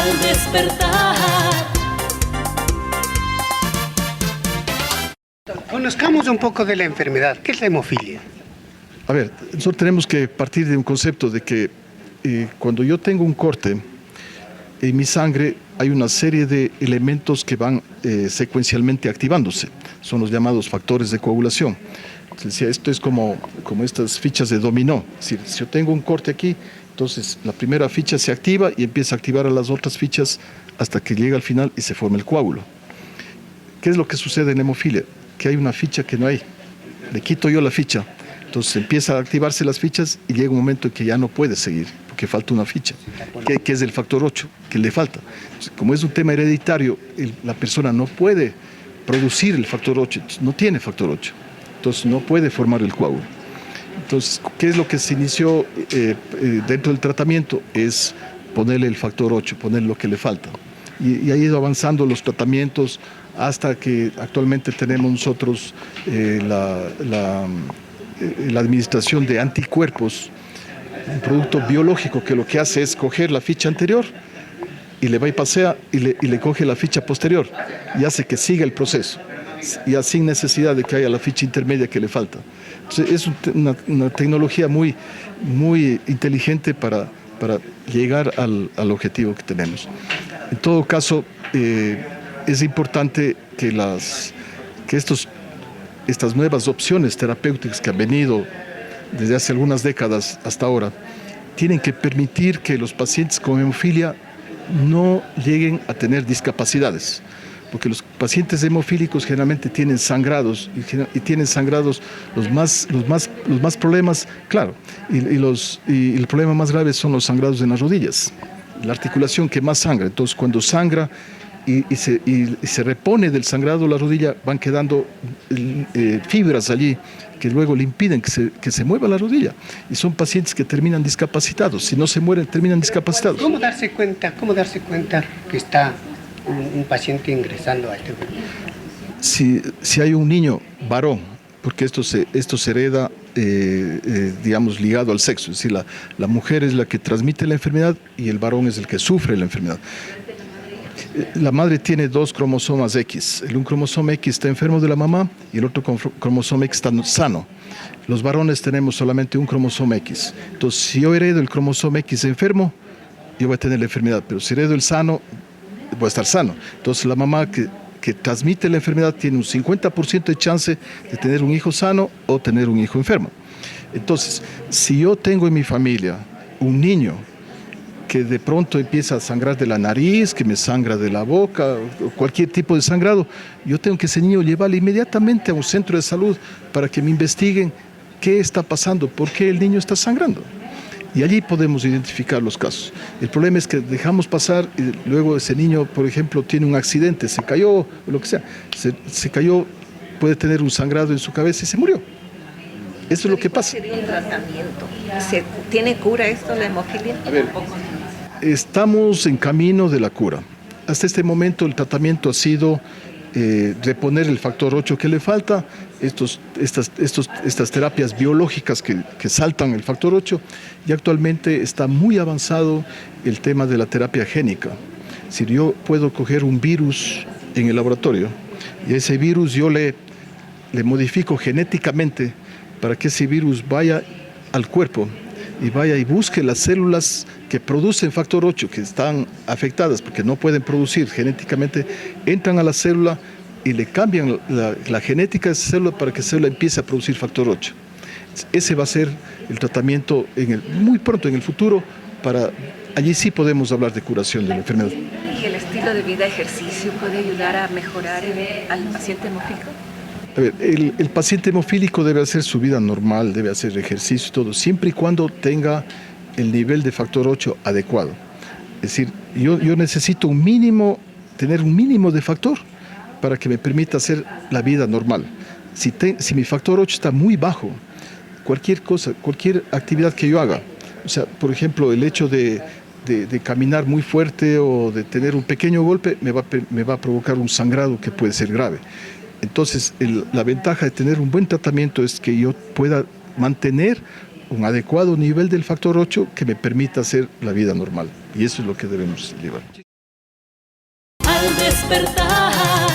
al despertar. Conozcamos un poco de la enfermedad. ¿Qué es la hemofilia? A ver, nosotros tenemos que partir de un concepto de que cuando yo tengo un corte en mi sangre hay una serie de elementos que van secuencialmente activándose. Son los llamados factores de coagulación. Entonces, esto es como estas fichas de dominó. Es decir, si yo tengo un corte aquí, entonces la primera ficha se activa y empieza a activar a las otras fichas hasta que llega al final y se forma el coágulo. ¿Qué es lo que sucede en la hemofilia? Que hay una ficha que no hay. Le quito yo la ficha. Entonces empieza a activarse las fichas y llega un momento en que ya no puede seguir, porque falta una ficha, que es el factor 8, que le falta. Entonces, como es un tema hereditario, la persona no puede producir el factor 8, no tiene factor 8, entonces no puede formar el coágulo. Entonces, ¿qué es lo que se inició dentro del tratamiento? Es ponerle el factor 8, ponerle lo que le falta. Y ha ido avanzando los tratamientos hasta que actualmente tenemos nosotros la administración de anticuerpos, un producto biológico que lo que hace es coger la ficha anterior y le va y pasea y le coge la ficha posterior y hace que siga el proceso, ya sin necesidad de que haya la ficha intermedia que le falta. Entonces, es una tecnología muy, muy inteligente para llegar al objetivo que tenemos. En todo caso, es importante que estas nuevas opciones terapéuticas que han venido desde hace algunas décadas hasta ahora, tienen que permitir que los pacientes con hemofilia no lleguen a tener discapacidades, porque los pacientes hemofílicos generalmente tienen sangrados y tienen sangrados los más problemas, claro, y el problema más grave son los sangrados en las rodillas, la articulación que más sangra. Entonces, cuando sangra y se repone del sangrado la rodilla, van quedando fibras allí que luego le impiden que se mueva la rodilla. Y son pacientes que terminan discapacitados. Si no se mueren, terminan discapacitados. ¿Cómo darse cuenta que está un paciente ingresando a este grupo? Si hay un niño varón, porque esto se hereda, digamos, ligado al sexo. Es decir, la mujer es la que transmite la enfermedad y el varón es el que sufre la enfermedad. La madre tiene dos cromosomas X. Un cromosoma X está enfermo de la mamá y el otro cromosoma X está sano. Los varones tenemos solamente un cromosoma X. Entonces, si yo heredo el cromosoma X enfermo, yo voy a tener la enfermedad. Pero si heredo el sano, voy a estar sano. Entonces, la mamá que transmite la enfermedad tiene un 50% de chance de tener un hijo sano o tener un hijo enfermo. Entonces, si yo tengo en mi familia un niño que de pronto empieza a sangrar de la nariz, que me sangra de la boca, o cualquier tipo de sangrado, yo tengo que ese niño llevarle inmediatamente a un centro de salud para que me investiguen qué está pasando, por qué el niño está sangrando. Y allí podemos identificar los casos. El problema es que dejamos pasar y luego ese niño, por ejemplo, tiene un accidente, se cayó, o lo que sea, se cayó, puede tener un sangrado en su cabeza y se murió. Eso es lo que pasa. ¿Sería un tratamiento? ¿Tiene cura esto, la hemofilia? A ver, estamos en camino de la cura. Hasta este momento el tratamiento ha sido reponer el factor 8 que le falta, estas terapias biológicas que saltan el factor 8, y actualmente está muy avanzado el tema de la terapia génica. Si yo puedo coger un virus en el laboratorio y ese virus yo le modifico genéticamente para que ese virus vaya al cuerpo y vaya y busque las células que producen factor 8, que están afectadas porque no pueden producir genéticamente, entran a la célula y le cambian la genética de esa célula para que esa célula empiece a producir factor 8. Ese va a ser el tratamiento muy pronto en el futuro. Allí sí podemos hablar de curación de la enfermedad. ¿Y el estilo de vida, ejercicio, puede ayudar a mejorar al paciente hemofílico? A ver, el paciente hemofílico debe hacer su vida normal, debe hacer ejercicio y todo, siempre y cuando tenga el nivel de factor 8 adecuado. Es decir, yo necesito tener un mínimo de factor para que me permita hacer la vida normal. Si mi factor 8 está muy bajo, cualquier cosa, cualquier actividad que yo haga, o sea, por ejemplo, el hecho de caminar muy fuerte o de tener un pequeño golpe, me va a provocar un sangrado que puede ser grave. Entonces, la ventaja de tener un buen tratamiento es que yo pueda mantener un adecuado nivel del factor 8 que me permita hacer la vida normal. Y eso es lo que debemos llevar. al despertar.